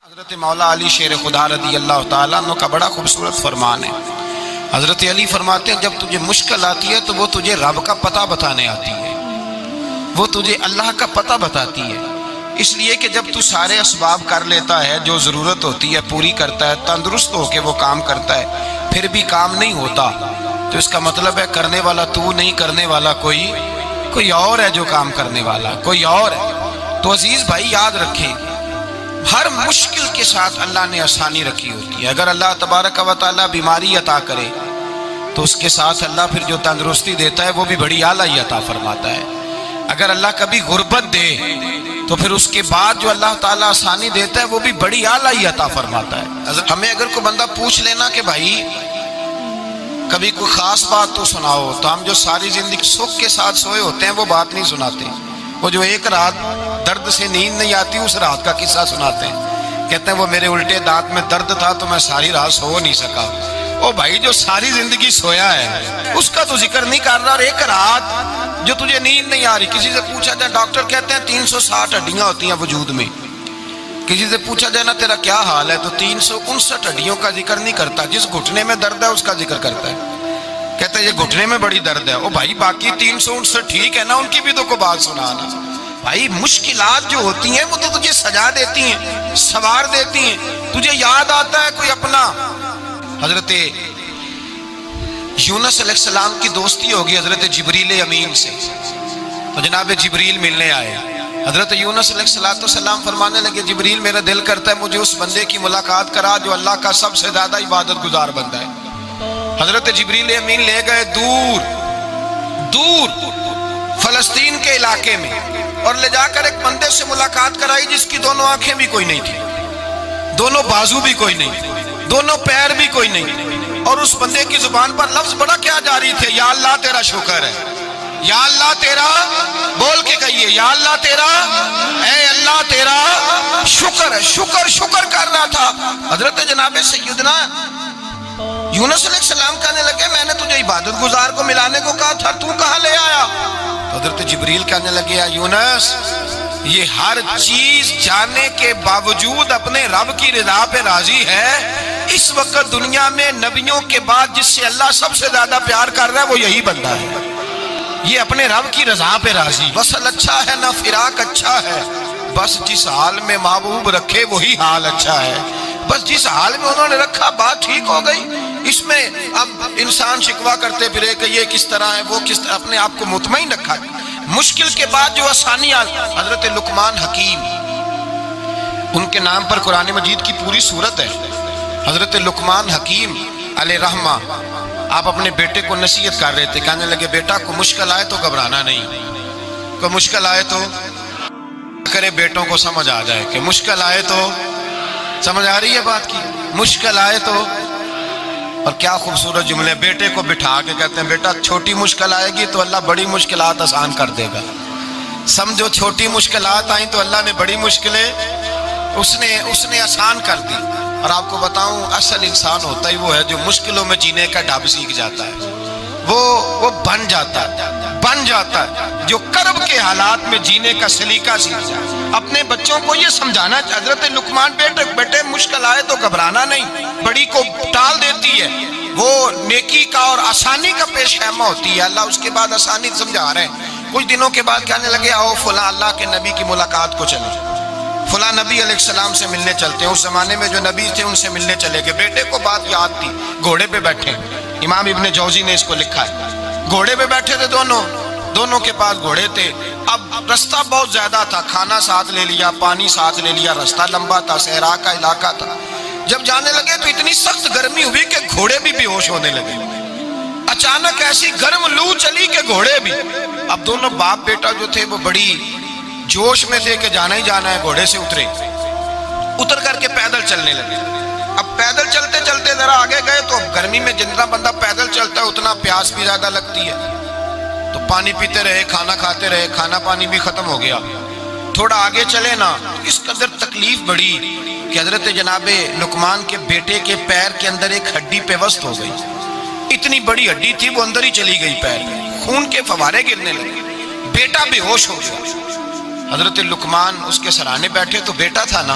حضرت مولا علی شیر خدا رضی اللہ تعالیٰ عنہ کا بڑا خوبصورت فرمان ہے۔ حضرت علی فرماتے ہیں جب تجھے مشکل آتی ہے تو وہ تجھے رب کا پتہ بتانے آتی ہے، وہ تجھے اللہ کا پتہ بتاتی ہے، اس لیے کہ جب تو سارے اسباب کر لیتا ہے، جو ضرورت ہوتی ہے پوری کرتا ہے، تندرست ہو کے وہ کام کرتا ہے، پھر بھی کام نہیں ہوتا، تو اس کا مطلب ہے کرنے والا تو نہیں، کرنے والا کوئی اور ہے جو کام کرنے والا، کوئی اور ہے۔ تو عزیز بھائی یاد رکھیں، ہر مشکل کے ساتھ اللہ نے آسانی رکھی ہوتی ہے۔ اگر اللہ تبارک و تعالیٰ بیماری عطا کرے تو اس کے ساتھ اللہ پھر جو تندرستی دیتا ہے وہ بھی بڑی اعلیٰ عطا فرماتا ہے۔ اگر اللہ کبھی غربت دے تو پھر اس کے بعد جو اللہ تعالیٰ آسانی دیتا ہے وہ بھی بڑی اعلیٰ عطا فرماتا ہے۔ ہمیں اگر کوئی بندہ پوچھ لینا کہ بھائی کبھی کوئی خاص بات تو سناؤ، تو ہم جو ساری زندگی سکھ کے ساتھ سوئے ہوتے ہیں وہ بات نہیں سناتے، وہ جو ایک رات درد سے نیند نہیں آتی اس رات کا قصہ سناتے ہیں، کہتے ہیں وہ میرے الٹے دانت میں درد تھا تو میں ساری رات سو نہیں سکا۔ او بھائی جو ساری زندگی سویا ہے اس کا تو ذکر نہیں کر رہا، اور ایک رات جو تجھے نیند نہیں آ رہی، کسی سے پوچھا جائے، ڈاکٹر کہتے ہیں 360 ہڈیاں ہوتی ہیں وجود میں، کسی سے پوچھا جائے نا تیرا کیا حال ہے تو 359 ہڈیوں کا ذکر نہیں کرتا، جس گھٹنے میں درد ہے اس کا ذکر کرتا ہے، کہتا ہے یہ گھٹنے میں بڑی درد ہے۔ او بھائی باقی 359 ٹھیک ہے نا، ان کی بھی تو کوئی بات سنانا۔ بھائی مشکلات جو ہوتی ہیں وہ تو تجھے سجا دیتی ہیں، سوار دیتی ہیں، تجھے یاد آتا ہے کوئی اپنا۔ حضرت یونس علیہ السلام کی دوستی ہوگی حضرت جبریل امین سے، تو جناب جبریل ملنے آئے، حضرت یونس علیہ السلام فرمانے لگے جبریل میرا دل کرتا ہے مجھے اس بندے کی ملاقات کرا جو اللہ کا سب سے زیادہ عبادت گزار بندہ ہے۔ حضرت جبریل امین لے گئے دور فلسطین کے علاقے میں، اور لے جا کر ایک بندے سے ملاقات کرائی جس کی دونوں آنکھیں بھی کوئی نہیں تھی، دونوں بازو بھی کوئی نہیں، دونوں پیر بھی کوئی نہیں، اور اس بندے کی زبان پر لفظ بڑا کیا جاری تھے، یا اللہ تیرا شکر ہے، یا اللہ تیرا، بول کے کہیے یا اللہ تیرا، اے اللہ تیرا شکر ہے، شکر کر رہا تھا۔ حضرت جناب سیدنا یونس علیہ السلام کہنے لگے میں نے تجھے عبادت گزار کو ملانے کو کہا تھا، تو کہاں لے آیا؟ تو حضرت جبریل کہنے لگے یا یونس یہ ہر چیز جانے کے باوجود اپنے رب کی رضا پہ راضی ہے، اس وقت دنیا میں نبیوں کے بعد جس سے اللہ سب سے زیادہ پیار کر رہا ہے وہ یہی بندہ ہے، یہ اپنے رب کی رضا پہ راضی، وصل اچھا ہے نہ فراق اچھا ہے، بس جس حال میں محبوب رکھے وہی حال اچھا ہے، بس جس حال میں انہوں نے رکھا بات ٹھیک ہو گئی۔ اس میں اب انسان شکوہ کرتے پھرے کہ یہ کس طرح ہے وہ کس طرح، اپنے آپ کو مطمئن رکھا۔ مشکل کے بعد جو آسانی حضرت لقمان حکیم، ان کے نام پر قرآن مجید کی پوری سورت ہے۔ حضرت لقمان حکیم علیہ رحمہ آپ اپنے بیٹے کو نصیحت کر رہے تھے، کہنے لگے بیٹا کو مشکل آئے تو گھبرانا نہیں، کوئی مشکل آئے تو کرے، بیٹوں کو سمجھ آ جائے کہ مشکل آئے تو، سمجھ آ رہی ہے بات کی، مشکل آئے تو۔ اور کیا خوبصورت جملے، بیٹے کو بٹھا کے کہتے ہیں بیٹا چھوٹی مشکل آئے گی تو اللہ بڑی مشکلات آسان کر دے گا، سمجھو چھوٹی مشکلات آئیں تو اللہ نے بڑی مشکلیں اس نے آسان کر دی۔ اور آپ کو بتاؤں اصل انسان ہوتا ہی وہ ہے جو مشکلوں میں جینے کا ڈھب سیکھ جاتا ہے، وہ بن جاتا ہے جو کرب کے حالات میں جینے کا سلیقہ سیکھ جاتا ہے۔ اپنے بچوں کو یہ سمجھانا، حضرت لقمان بیٹے مشکل آئے تو گھبرانا نہیں، بڑی کو ٹال دیتی ہے، وہ نیکی کا اور آسانی کا پیش خیمہ ہوتی ہے، اللہ اس کے بعد آسانی سمجھا رہے ہیں۔ کچھ دنوں کے بعد کہنے لگے آؤ فلاں اللہ کے نبی کی ملاقات کو چلے، فلاں نبی علیہ السلام سے ملنے چلتے ہیں۔ اس زمانے میں جو نبی تھے ان سے ملنے چلے گئے، بیٹے کو بات یاد تھی، گھوڑے پہ بیٹھے، امام ابن جوزی نے اس کو لکھا ہے، گھوڑے پہ بیٹھے تھے دونوں کے پاس گھوڑے تھے، اب رستہ بہت زیادہ تھا، کھانا ساتھ لے لیا، پانی ساتھ لے لیا، رستہ لمبا تھا، صحرا کا علاقہ تھا۔ جب جانے لگے تو اتنی سخت گرمی ہوئی کہ گھوڑے بھی بے ہوش ہونے لگے، اچانک ایسی گرم لو چلی کہ گھوڑے بھی، اب دونوں باپ بیٹا جو تھے وہ بڑی جوش میں تھے کہ جانا ہی جانا ہے، گھوڑے سے اتر کر کے پیدل چلنے لگے۔ اب پیدل چلتے چلتے ذرا آگے گئے تو گرمی میں جتنا بندہ پیدل چلتا ہے اتنا پیاس بھی زیادہ لگتی ہے، تو پانی پیتے رہے، کھانا کھاتے رہے، کھانا پانی بھی ختم ہو گیا۔ تھوڑا آگے چلے نا تو اس قدر تکلیف بڑی کہ حضرت جناب لقمان کے بیٹے کے پیر کے اندر ایک ہڈی پیوست ہو گئی، اتنی بڑی ہڈی تھی وہ اندر ہی چلی گئی، پیر خون کے فوارے گرنے لگے، بیٹا بے ہوش ہو گیا۔ حضرت لقمان اس کے سرانے بیٹھے تو بیٹا تھا نا،